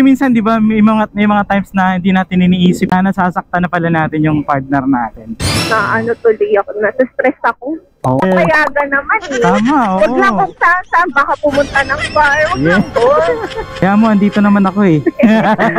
Kasi minsan, di ba, may mga times na hindi natin iniisip na nasasaktan na pala natin yung partner natin. Na ano tuloy ako, nasa-stress ako. Oo. Papayagan naman eh. Tama, oo. Huwag lang kung saan, baka pumunta ng bar. Huwag lang doon. Kaya mo, andito naman ako eh.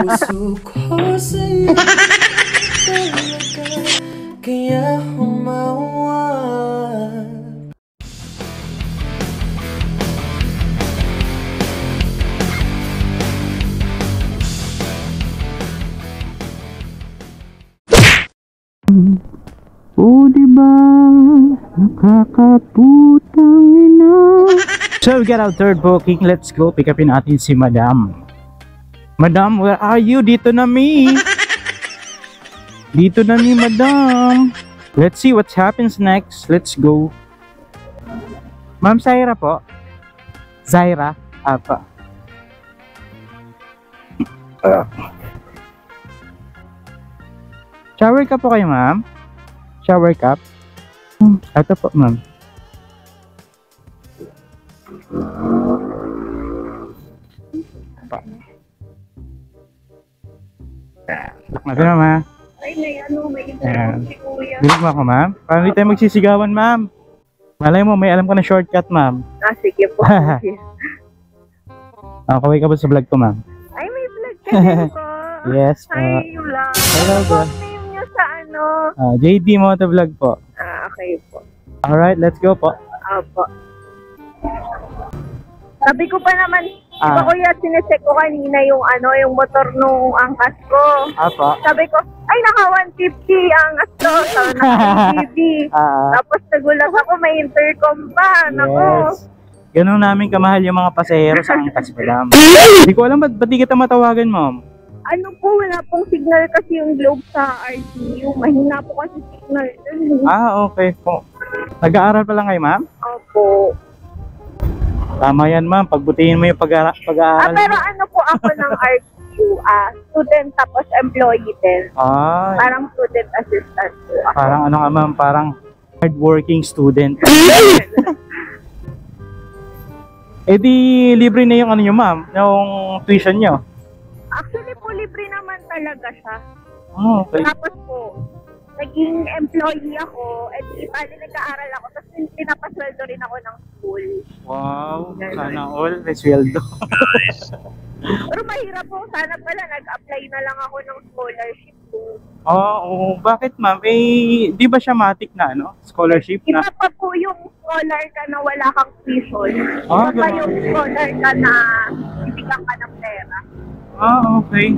Puso ko sa'yo kaya humawak. Oh, diba? Nakakaputang ina. So we got our third booking. Let's go. Pick upin natin si Madam. Madam, where are you? Dito na mi. Dito na mi, Madam. Let's see what happens next. Let's go. Ma'am Zaira po. Zaira? Apa. Shower cup po kayo, ma'am? Shower cup? Ito po, ma'am. Ito na, ma'am. Ay, may interview si Kuya. Bilig mo ako, ma'am? Parang hindi tayo magsisigawan, ma'am. Malay mo, may alam ko na shortcut, ma'am. Ah, sige po. Kaway ka ba sa vlog ko, ma'am? Ay, may vlog ka din po. Yes, po. Ay, yun lang. Hello, Ano po po. ang name nyo sa ano? JD Motovlog po. Ah, okay po. Alright, let's go po. Opo. Sabi ko pa naman, diba kuya, sinecheck ko kanina yung ano, yung motor nung angkas ko. Apo. Sabi ko, ay naka 150 angas to. Sabi naka 150. Tapos nagulat ako, may intercom pa. Nako. Yes. Ganun namin kamahal yung mga pasahero sa angkas, madam. Hindi ko alam ba't di kita matawagan, ma'am? Ano po, wala pong signal kasi yung globe sa RTU. Mahina po kasi signal dun. Okay po. Nag-aaral pa lang kayo, ma'am? Opo. Tama yan, ma'am. Pagbutihin mo yung pag-aaral. Pero ano po ako ng RTU, student tapos employee din. Parang student assistant po ako. Parang ano ka, ma'am? Parang hardworking student. Di libre na yung ano nyo, ma'am? Yung tuition nyo? Actually po, libre naman talaga siya. Okay. Tapos po, naging employee ako, at bali nag-aaral ako, tapos pinapasweldo rin ako ng school. Wow, sana all, may sweldo. Pero mahirap po, sana pala nag-apply na lang ako ng scholarship po. Bakit ma'am? Di ba siya matik na, no? Scholarship na? Iba pa po yung scholar ka na wala kang tuition. Iba pa ganun. yung scholar ka na bibigyan ka ng pera. Okay.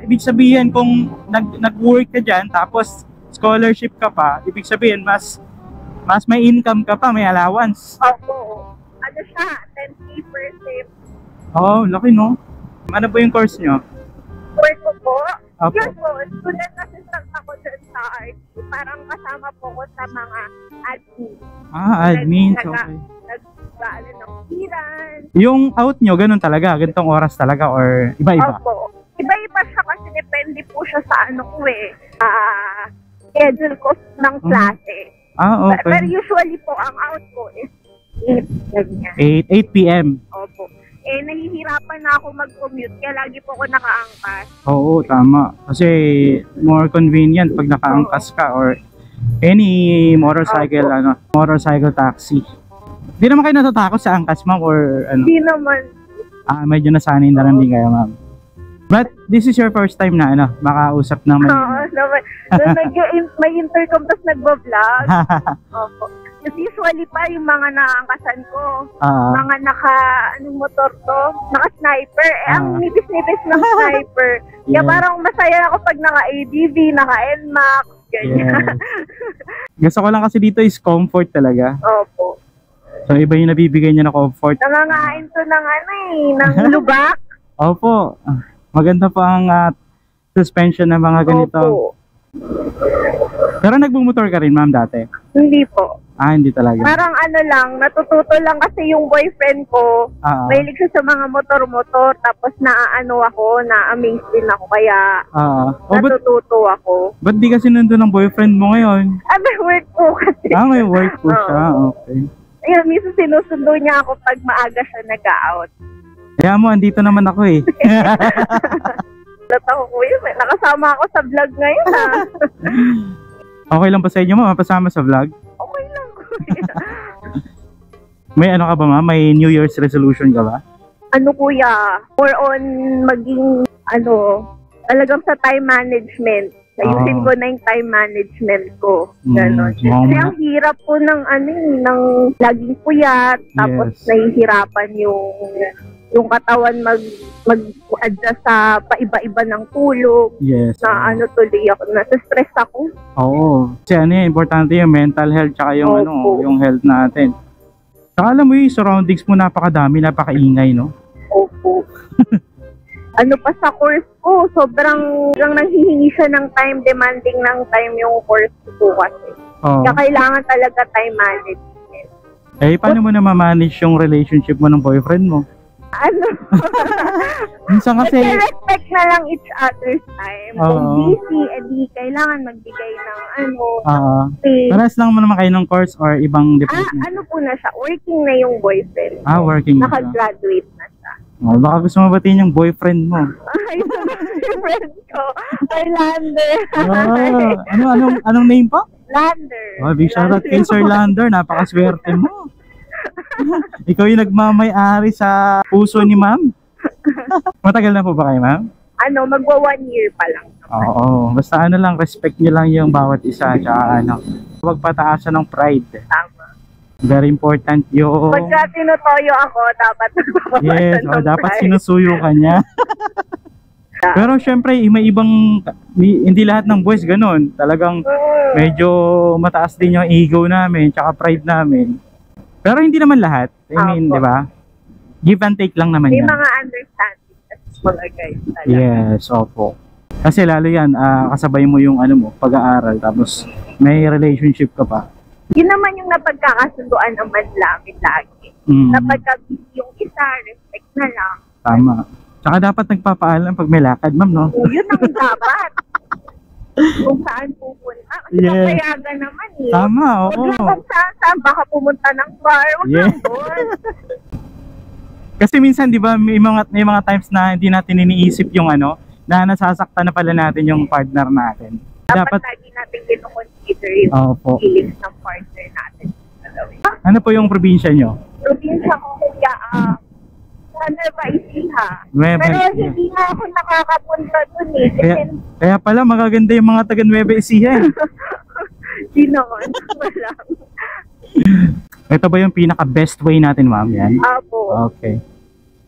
Ibig sabihin kung nag-work ka dyan, tapos scholarship ka pa, ibig sabihin mas may income ka pa, may allowance. Opo. Ano siya? 10K per sem. Laki no? Ano po yung course nyo? Work ko po? Opo. Yun po, student assistant ako dyan sa art. Parang kasama po ko sa mga admin. Admin. Okay. Nag-ano ng kiran. Yung out nyo, ganun talaga? Ganitong oras talaga or iba-iba? Opo. Iba-iba siya kasi depende po siya sa ano ko schedule ko ng klase. Okay. Pero usually po, ang out ko is 8. Ganyan. 8 p.m. Opo. Nahihirapan na ako mag-commute kaya lagi po ako nakaangkas. Oo, tama. Kasi more convenient pag nakaangkas ka or any motorcycle, motorcycle taxi. Di naman kayo natatakot sa angkas, ma'am, or ano? Hindi naman. Medyo nasanay na rin din kayo, ma'am. But this is your first time na makausap ng may... Oo, naman. May intercom tapos nagbablog. Opo. Kasi usually pa yung mga naangkasan ko, mga motor to, naka-sniper. Ang nipis-nipis ng sniper. Kaya parang masaya ako pag naka-ADV, naka-NMAX, ganyan. Yeah. Gusto ko lang kasi dito is comfort talaga. Opo. So iba yung nabibigay niya na comfort. Nangangain to ng ng lubak. Opo. Maganda pa ang suspension ng mga ganito. Opo. Pero nagbumotor ka rin, ma'am, dati? Hindi po. Hindi talaga. Parang natututo lang kasi yung boyfriend ko, mahilig siya sa mga motor-motor, tapos na-amaze din ako, kaya natututo ako. Ba't di kasi nandun ang boyfriend mo ngayon? May work po kasi. May work po siya, okay. Ayun, minsan sinusundo niya ako pag maaga siya nag-out. Kaya mo, andito naman ako eh. Ako kuya, nakasama ako sa vlog ngayon ha. Okay lang ba sa inyo ma'am, mapasama sa vlog? Okay lang kuya. May ano ka ba ma'am? May New Year's resolution ka ba? Ano kuya, more on maging talagang sa time management. Ayusin ko na yung time management ko. Ganon. Kasi ang hirap po ng ng laging puyat, tapos nahihirapan yung katawan mag-adjust sa paiba-iba ng tulog. Yes. Na tuloy ako, nasa-stress ako. Oo. Kasi importante yung mental health tsaka yung yung health natin. Saka alam mo yung surroundings mo napakadami, napakaingay, no? Opo. Pa sa course ko, sobrang nanghihingi siya ng time, demanding ng time yung course ko kasi. Kaya kailangan talaga time management. Paano mo na ma-manage yung relationship mo ng boyfriend mo? Minsan kasi respect na lang each other's time. Kung busy, edi kailangan magbigay ng space. Paras lang mo naman kayo ng course or ibang department? Po na siya, working na yung boyfriend. Working na siya. Nakagraduate na siya. Baka gusto mo batiin yung boyfriend mo. Ay, boyfriend ko. Ay, Lander. Anong name pa? Lander. Big shoutout kay Sir Lander, napakaswerte mo. Ikaw yung nagmamay-ari sa puso ni ma'am. Matagal na po ba kayo, ma'am? Magwa 1 year pa lang. Oo. Basta lang, respect nyo lang yung bawat isa. Tsaka huwag pataasan ng pride. Tama. Very important yung... Pagka tinutoyo ako, dapat yes, dapat sinusuyo ka niya. Pero syempre, may ibang... Hindi lahat ng boys ganun. Talagang medyo mataas din yung ego namin, tsaka pride namin. Pero hindi naman lahat. I mean, di ba? Give and take lang naman yan. May mga understanding as mga guys. Talaga. Yes, opo. Kasi lalo yan, kasabay mo yung pag-aaral, tapos may relationship ka pa. Yun naman yung napagkakasunduan naman namin lagi. Napagka-busy yung isa, respect na lang. Tama. Tsaka dapat nagpapaalam pag may lakad, ma'am, no? Yun ang dapat. Kung saan pupunta. Kasi papayagan naman eh. Tama, oo. Huwag lang kung saan, baka pumunta ng bar. Huwag lang doon. Kasi minsan, di ba, may mga times na hindi natin iniisip yung na nasasaktan na pala natin yung partner natin. Dapat lagi natin kino-consider yung feelings ng partner natin. Ano po yung probinsya nyo? Probinsya ko kuya, Nueva Ecija. Pero hindi nga ako nakakapunta dun eh. Kaya pala magaganda yung mga taga Nueva Ecija eh. Di naman. Walang. Ito ba yung pinaka-best way natin, ma'am? Yan? Apo. Okay.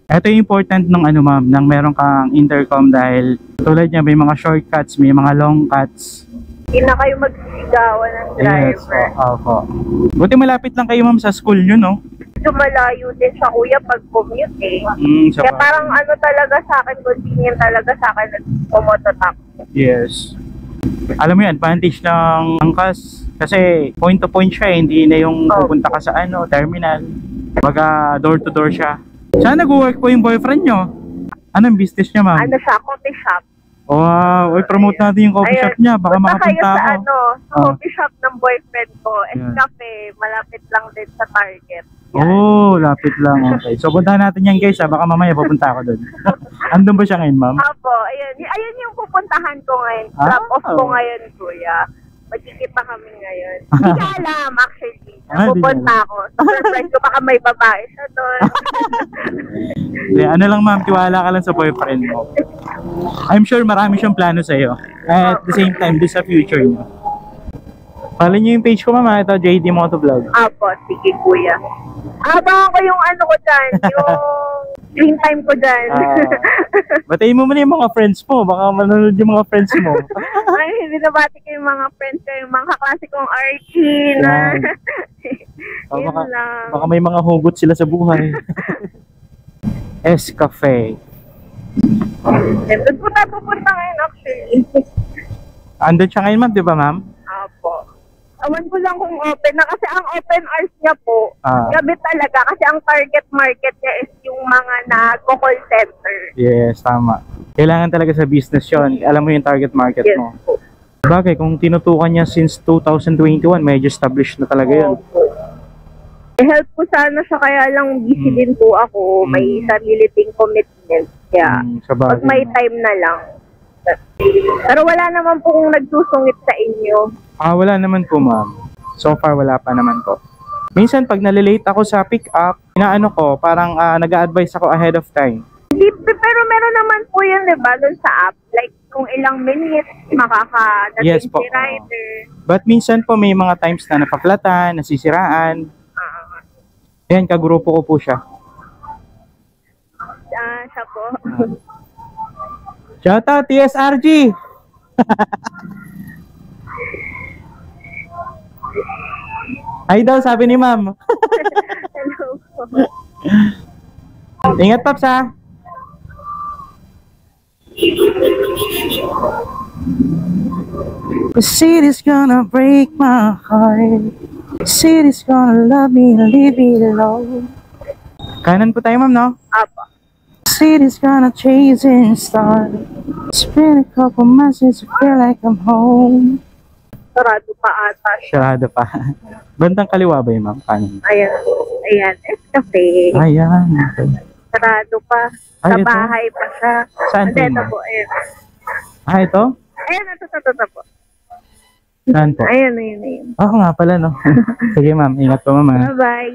Ito yung important ng ma'am, nang meron kang intercom dahil tulad niya may mga shortcuts, may mga long cuts. Hindi na kayo magsisigawan ng driver. Yes, opo. Buti malapit lang kayo ma'am sa school nyo, no? Medyo malayo din siya kuya pag commute eh. Kaya parang talaga sa akin, convenient talaga sa akin pumototaxi. Yes. Alam mo yung advantage ng angkas kasi point to point siya, hindi na yung pupunta ka sa terminal. Baga door to door siya. Saan nag-work po yung boyfriend nyo? Anong business niya, ma'am? Siya, coffee shop. Wow, promote natin yung coffee shop niya. Baka makapunta ako. Kayo sa coffee shop ng boyfriend ko. Cafe, malapit lang din sa Target. Lapit lang. Okay. So, puntahan natin yan guys. Baka mamaya pupunta ako doon. Andun ba siya ngayon, ma'am? Apo, ayun yung pupuntahan ko ngayon. Drop off ko ngayon, kuya. Magkikita kami ngayon. Hindi ka alam, actually. Pupunta ako. Surprise ko, baka may babae siya doon. Lang ma'am, tiwala ka lang sa boyfriend mo. I'm sure marami siyang plano sa'yo. At the same time, doon sa future niyo. Follow niyo yung page ko, ma'am. Ito, JD Motovlog. Apo, sige kuya. Abangan ko yung ko dyan, yung screen time ko dyan. Batayin mo muna yung mga friends mo. Baka manonood yung mga friends mo. Ay, binabati ko yung mga friends ko, yung mga kaklase kong Archie na. Baka may mga hugot sila sa buhay. S-Cafe. Doon po tayo pupunta ngayon actually. Andun siya ngayon, ma'am, di ba, ma'am? Apo. Awan ko lang kung open na kasi ang open hours niya po, gabi talaga kasi ang target market niya is yung mga nagko-call center. Yes, tama. Kailangan talaga sa business yun. Alam mo yung target market mo. Po. Bagay, kung tinutukan niya since 2021, medyo established na talaga yun. help ko sana siya, kaya lang busy din po ako. May sarili ding commitment. Kaya, pag may time na lang. Pero wala naman po kung nagsusungit sa inyo. Wala naman po, ma'am. So far, wala pa naman po. Minsan, pag nalilate ako sa pick-up, inaano ko, parang nag-a-advise ako ahead of time. Pero meron naman po yun, diba, dun sa app. Like, kung ilang minutes, makakadating Yes po. si rider. But minsan po, may mga times na napaplatan, nasisiraan. Ayan, kagrupo ko po siya. Siya po. Shout out, TSRG! Ay daw, sabi ni ma'am. Hello po. Ingat, Paps, ha? The city's gonna break my heart. The city's gonna love me and leave me alone. Kanan po tayo, ma'am, no? Apo. The city's gonna chase and start. It's been a couple months since I feel like I'm home. Sarado pa ata. Sarado pa. Bandang kaliwa ba yun, ma'am? Kanan. Ayan. Ayan. Cafe. Ayan. Sarado pa. Ay, Sa ito? bahay pa siya. Saan po, Ito ma'am? po. Ayan. Ito? Ayan. Ito po. Saan po? Ayan. Ayan. Oo nga pala, no? Sige, ma'am. Ingat po, ma'am. Ha? Bye-bye.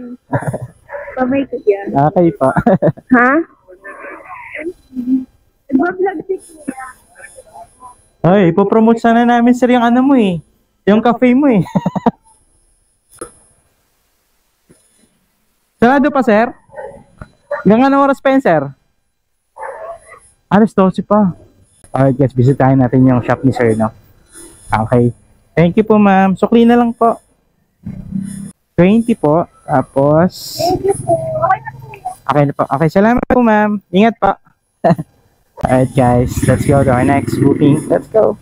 Pamay ko yan. Okay pa. Ha? Nag-vlog si Kuya. Ay, ipopromote sana namin, sir, yung ano mo eh. Yung cafe mo eh. Sarado pa, sir? Hanggang anong oras pa yun, sir? Alas 12 pa. Alright guys, bisitahin natin yung shop ni sir, no? Okay. Thank you po, ma'am. Sukli na lang po. 20 po. Tapos... Okay na po. Okay, salamat po, ma'am. Ingat po. Alright guys, let's go to our next booking. Let's go.